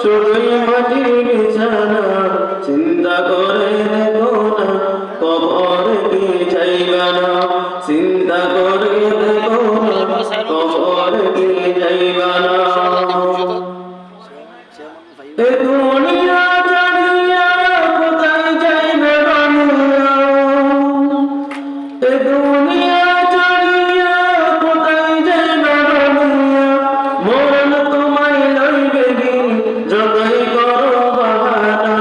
শুধুই মাটির বিছানা চিন্তা করে দেখো না কবর কি যাইবা না চিন্তা করে দেখো না কবর কি যাইবা না এ দুনিয়া জানিয়া কোথায় যাইবে বানিয়া এ দুনিয়া জানিয়া কোথায় যাইবে বানিয়া মরণ তোমায় লইবে দিন যতই করো বাহানা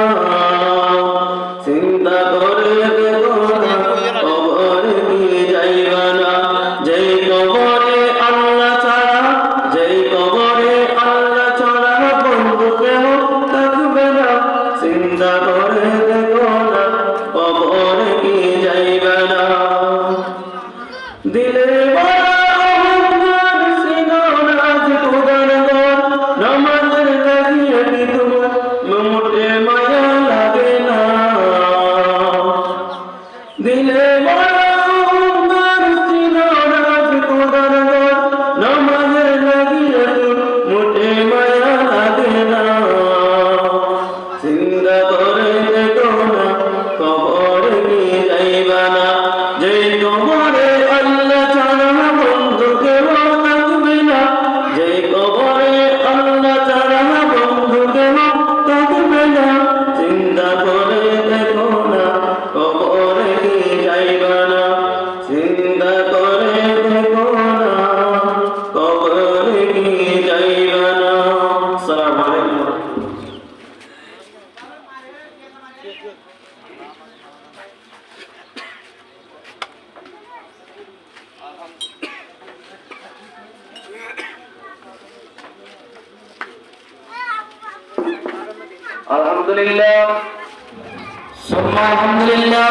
চিন্তা করে দেখো না কবর কি যাইবা না যেই কবরে আল্লাহ ছাড়া যেই কবরে আল্লাহ ছাড়া বন্ধু কেউ থাকবে না চিন্তা করে দেখো না কবর কি যাইবা না দিলে বড় অহংকার সিনাজ খোদার ঘর নামাজের লাগিয়ে কি তোমার মোটে মায়া লাগে না দিলে বড় অহংকার সিনাজ খোদার ঘর নামাজের লাগিয়ে মোটে মায়া লাগে না চিন্তা করে দেখো না কবর কি যাইবা না যেই কবরে আল্লাহ ছাড়া বন্ধু কেউ থাকবে না যেই কবরে আল্লাহ ছাড়া বন্ধু কেউ থাকবে না চিন্তা করে দেখো না কবর কি যাইবা না চিন্তা করে দেখো না কবর কি যাইবা না আসসালামু আলাইকুম আলহামদুলিল্লাহ সুম্মা আলহামদুলিল্লাহ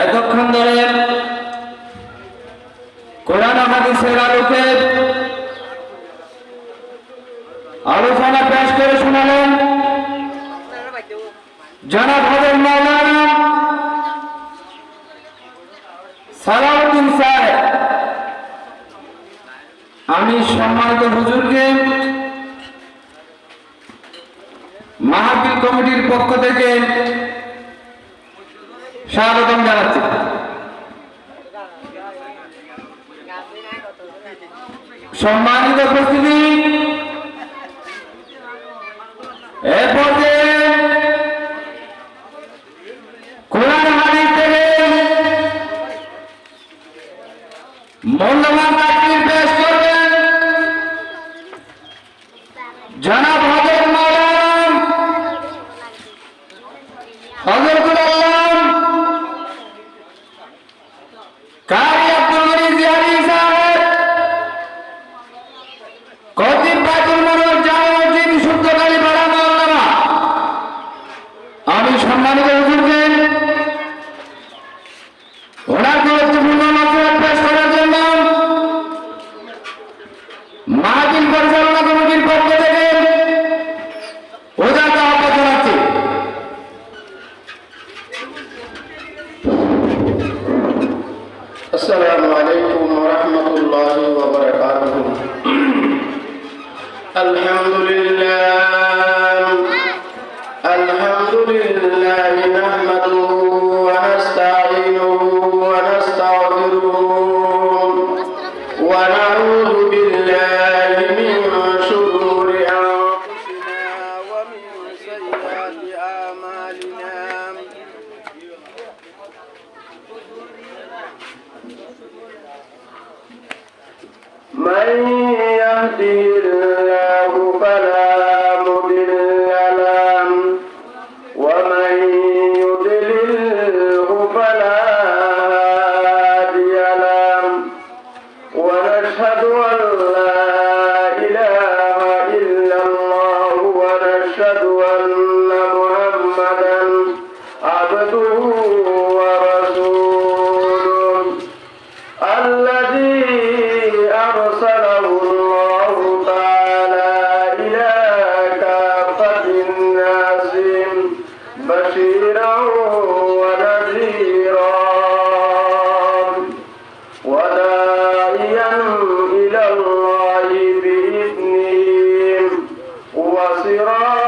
এতক্ষণ ধরে কোরআন হাদিসের আলোকে আলোচনা পেশ করে শোনালেন জনাব হযরত মাওলানা সালাউদ্দিন সাহেব। আমি সম্মানিত হুজুরকে মাহফিল কমিটির পক্ষ থেকে স্বাগতম জানাচ্ছি। সম্মানিত উপস্থিতি, এ পর্যায়ে কোরআন হাদিস থেকে মূল্যবান তাকরীর পেশ করবেন জনাব হযরত মাওলানা হযরতুল আল্লাম কারি আব্দুল গনি জিয়ারি সাহেব, খতিব বাইতুল মুনাওয়ার জামে মসজিদ শুদ্ধকালী পাড়া মহল্লা। আমি সম্মানিত হুজুরকে ওনার গুরুত্বপূর্ণ নসিহত পেশ করার জন্য মাহফিল পরিচালনা কমিটির পক্ষ থেকে উদাত্ত আহ্বান জানাচ্ছি। আসসালামু আলাইকুম ওয়া রাহমাতুল্লাহি ওয়া বারাকাতুহু। আলহামদুলিল্লাহ নাহমাদুহু ওয়া নাস্তাঈনুহু ওয়া নাস্তাগফিরুহু ওয়া নাউযু বিল্লাহি মিন শুরুরি আনফুসিনা ওয়া মিন সাইয়্যাতি আমালিনা। من يهده الله فلا مضل له ومن يضلله فلا هادي له ونشهد أن لا إله إلا الله ونشهد أن محمدا عبده ورسوله الذي أرسله الله تعالى إلى كافة الناس بشيرا ونذيرا وداعيا إلى الله بإذنه بصيرا